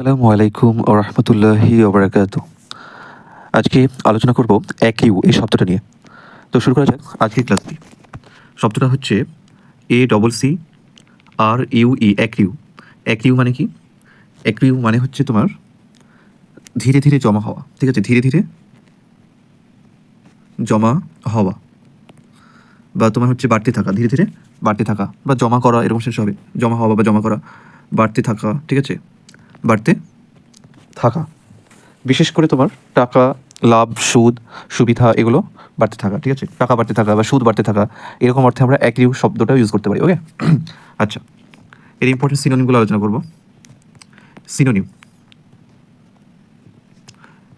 আসসালামু আলাইকুম ওয়া রাহমাতুল্লাহি ওয়া বারাকাতুহু। আজকে আলোচনা করব অ্যাকিউ এই শব্দটা নিয়ে। তো শুরু করা যাক আজকের ক্লাসটি। শব্দটা হচ্ছে ACCRUE অ্যাকিউ। অ্যাকিউ মানে কি? অ্যাকিউ মানে হচ্ছে তোমার ধীরে ধীরে জমা হওয়া। ঠিক আছে? ধীরে ধীরে জমা হওয়া বা তোমার হচ্ছে বাড়তে থাকা, ধীরে ধীরে বাড়তে থাকা বা জমা করা এরকম শেষ হবে। জমা হওয়া বা জমা করা, বাড়তে থাকা, ঠিক আছে? বাড়তে থাকা। বিশেষ করে তোমার টাকা, লাভ, সুদ, সুবিধা এগুলো বাড়তে থাকা, ঠিক আছে? টাকা বাড়তে থাকা বা সুদ বাড়তে থাকা এরকম অর্থে আমরা অ্যাগ্রিউ শব্দটা ইউজ করতে পারি। ওকে, আচ্ছা, এর ইম্পর্টেন্ট সিনোনিমগুলো আলোচনা করবো। সিনোনিম,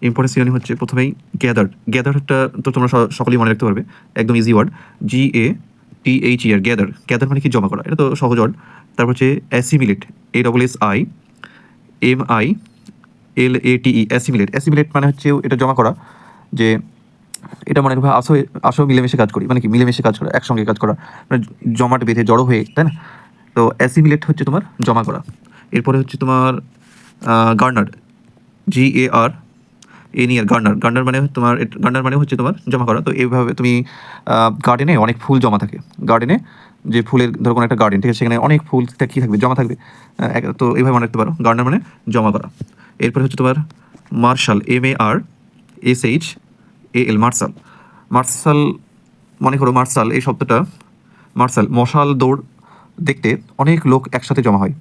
ইম্পর্টেন্ট সিনোনিম হচ্ছে প্রথমেই গ্যাদার। গ্যাদারটা তো তোমরা সকলেই মনে রাখতে পারবে, একদম easy word, GATHER, gather. Gather মানে কি? জমা করা, এটা তো সহজ ওয়ার্ড। তারপর হচ্ছে অ্যাসিমিলেট, ASSIMILATE, অ্যাসিমিলেট। অ্যাসিমিলেট মানে হচ্ছে এটা জমা করা, যে এটা মনে রাখবে আসো মিলেমিশে কাজ করি, মানে কি? মিলেমিশে কাজ করা, একসঙ্গে কাজ করা, মানে জমাট বেঁধে জড়ো হয়ে, তাই না? তো অ্যাসিমিলেট হচ্ছে তোমার জমা করা। এরপরে হচ্ছে তোমার গার্নার, GARNER, গার্নার। গার্নার মানে তোমার, গার্নার মানে হচ্ছে তোমার জমা করা। তো এইভাবে তুমি গার্ডেনে অনেক ফুল জমা থাকে, গার্ডেনে যে ফুলের, ধরো কোনো একটা গার্ডেন, ঠিক আছে? সেখানে অনেক ফুল কী থাকবে? জমা থাকবে। তো এইভাবে মনে রাখতে পারো, গার্নার মানে জমা করা। এরপরে হচ্ছে তোমার মার্শাল, MARSHAL, মার্শাল। মার্শাল, মনে করো মার্শাল এই শব্দটা, মার্শাল মশাল দৌড় দেখতে অনেক লোক একসাথে জমা হয়,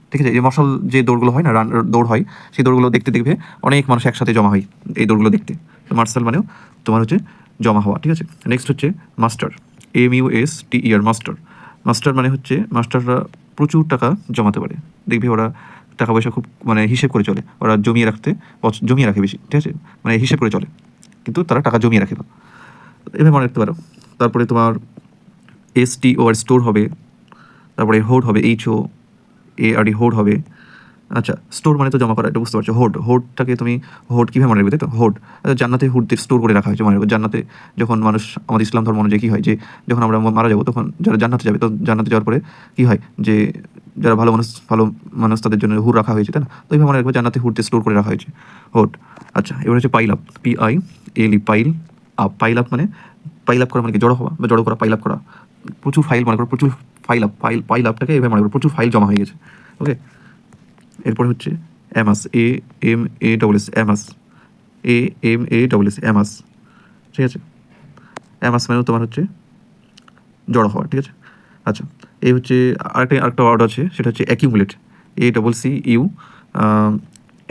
ঠিক আছে? এই মশাল যে দৌড়গুলো হয় না, দৌড় হয়, সেই দৌড়গুলো দেখতে দেখবে অনেক মানুষ একসাথে জমা হয় এই দৌড়গুলো দেখতে। তো মার্শাল মানেও তোমার হচ্ছে জমা হওয়া, ঠিক আছে? নেক্সট হচ্ছে মাস্টার, MUSTER, মাস্টার। মাস্টার মানে হচ্ছে মাস্টাররা প্রচুর টাকা জমাতে পারে, দেখবে ওরা টাকা পয়সা খুব মানে হিসেব করে চলে, ওরা জমিয়ে রাখে বেশি, ঠিক আছে? মানে হিসেব করে চলে, কিন্তু তারা টাকা জমিয়ে রাখে না। এভাবে মনে রাখতে পারো। তারপরে তোমার STOR, স্টোর হবে। তারপরে হোড হবে, HOARD, হোড হবে। আচ্ছা, স্টোর মানে তো জমা করা, এটা বুঝতে পারছো। হোডটাকে তুমি হোড কীভাবে মনে রাখবে, তাই তো? হোড, আচ্ছা, জান্নাতে হুডদের স্টোর করে রাখা হয়েছে, মনে রাখবে। জান্নাতে যখন মানুষ, আমাদের ইসলাম ধর্ম অনুযায়ী কী হয়, যে যখন আমরা মারা যাবো, তখন যারা জান্নাতে যাবে, তো জান্নাতে যাওয়ার পরে কী হয়, যে যারা ভালো মানুষ তাদের জন্য হুড রাখা হয়েছে, তাই না? তো এইভাবে মনে রাখবে জান্নাতে হুডদের স্টোর করে রাখা হয়েছে, হোড। আচ্ছা, এবার হচ্ছে pile up, PILE, pile up মানে, পাইল আপ করা মানে কি? জড়ো হওয়া বা জড়ো করা, পাইল আপ করা। প্রচুর ফাইল, মনে করো প্রচুর পাইল আপটাকে এভাবে মনে করো প্রচুর ফাইল জমা হয়ে গেছে। ওকে, এরপরে হচ্ছে অ্যামাস, AMAS, অ্যামাস, ঠিক আছে? অ্যামাস মানেও তোমার হচ্ছে জড়ো হওয়া, ঠিক আছে? আচ্ছা, এই হচ্ছে আরেকটা ওয়ার্ড আছে, সেটা হচ্ছে accumulate, ACCU,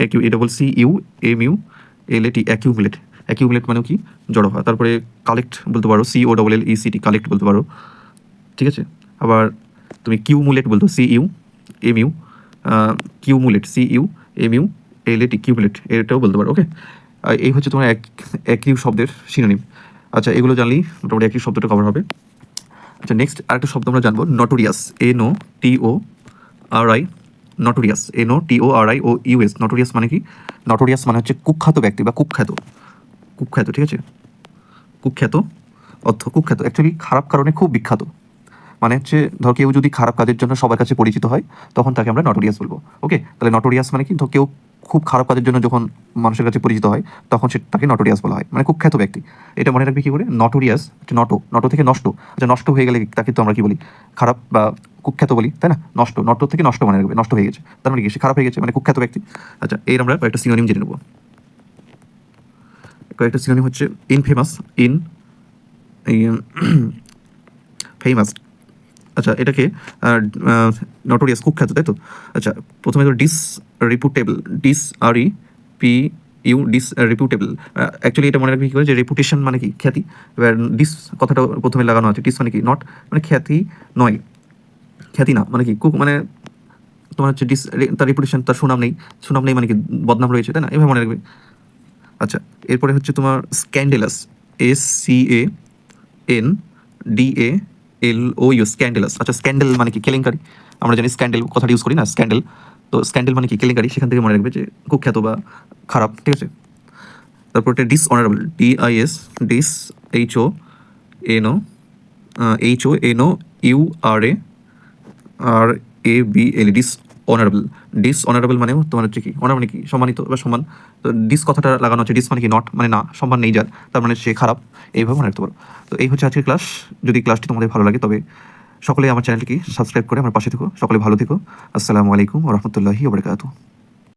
ACCUMULAT, accumulate. Accumulate মানেও কি? জড়ো হওয়া। তারপরে কালেক্ট বলতে পারো, COLLECT, কালেক্ট বলতে পারো, ঠিক আছে? আবার তুমি কিউমুলেট বলতো, CUMULAT, কিউমুলেট, এটাও বলতে পারো। ওকে, এই হচ্ছে তোমার অ্যাকিউ শব্দের সিনোনিম। আচ্ছা, এগুলো জানলেই মোটামুটি অ্যাকিউ শব্দটা কভার হবে। আচ্ছা, নেক্সট আরেকটা শব্দ আমরা জানবো, notorious, NOTORI, notorious, NOTORIOUS। Notorious মানে কি? নটোরিয়াস মানে হচ্ছে কুখ্যাত ব্যক্তি বা কুখ্যাত, ঠিক আছে? কুখ্যাত, কুখ্যাত অ্যাকচুয়ালি খারাপ কারণে খুব বিখ্যাত। মানে হচ্ছে ধর কেউ যদি খারাপ কাজের জন্য সবার কাছে পরিচিত হয়, তখন তাকে আমরা নটোরিয়াস বলবো। ওকে, তাহলে নটোরিয়াস মানে কি? ধর কেউ খুব খারাপ কাজের জন্য যখন মানুষের কাছে পরিচিত হয়, তখন তাকে নটোরিয়াস বলা হয়, মানে কুখ্যাত ব্যক্তি। এটা মনে রাখবি কী করে? নটোরিয়াস, নটো থেকে নষ্ট। আচ্ছা, নষ্ট হয়ে গেলে তাকে তো আমরা কি বলি? খারাপ বা কুখ্যাত বলি, তাই না? নষ্ট থেকে নষ্ট মনে রাখবে, নষ্ট হয়ে গেছে, তার মানে কি? সে খারাপ হয়ে গেছে, মানে কুখ্যাত ব্যক্তি। আচ্ছা, এর আমরা কয়েকটা সিনোনিম জেনে নেব। কয়েকটা সিনোনিম হচ্ছে ইনফেমাস, ফেমাস। আচ্ছা, এটাকে নটোরিয়াস, কুখ্যাত, তাই তো? আচ্ছা, প্রথমে তো ডিসরিপুটেবল, ডিসরিপুটেবল। অ্যাকচুয়ালি এটা মনে রাখবি কী করে, যে রেপুটেশন মানে কি? খ্যাতি। এবার ডিস কথাটা প্রথমে লাগানো আছে, ডিস মানে কি? নট, মানে খ্যাতি নয়, খ্যাতি না, মানে কি? মানে তোমার হচ্ছে তার রেপুটেশন, তার সুনাম নেই মানে কি? বদনাম রয়েছে, তাই না? এভাবে মনে রাখবে। আচ্ছা, এরপরে হচ্ছে তোমার স্ক্যান্ডেলাস, SCANDALOUS, স্ক্যান্ডেলাস। আচ্ছা, স্ক্যান্ডেল মানে কি? কেলেঙ্কারি। আমরা জানি স্ক্যান্ডেল কথাটা ইউজ করি না, স্ক্যান্ডেল। তো স্ক্যান্ডেল মানে কি? কেলেঙ্কারি। সেখান থেকে মনে রাখবে যে কুখ্যাত বা খারাপ, ঠিক আছে? তারপর এটা ডিসঅনারেবল, HONOURABLE, ডিসঅনারেবল, অনারেবল। ডিসঅনারেবল মানেও তোমার হচ্ছে কি, অনার মানে কি সম্মানিত বা সম্মান, তো ডিস কথাটা লাগানো হচ্ছে, ডিস মানে কি নট, মানে না, সম্মান নেই যার, তার মানে সে খারাপ, এইভাবে মনে রাখতে পারো। তো এই হচ্ছে আজকের ক্লাস। যদি ক্লাসটি তোমাদের ভালো লাগে তবে সকলেই আমার চ্যানেলটিকে সাবস্ক্রাইব করে আমার পাশে থেকো। সকলে ভালো থেকো। আসসালামু আলাইকুম ওয়া রাহমাতুল্লাহি ওয়া বারাকাতুহু।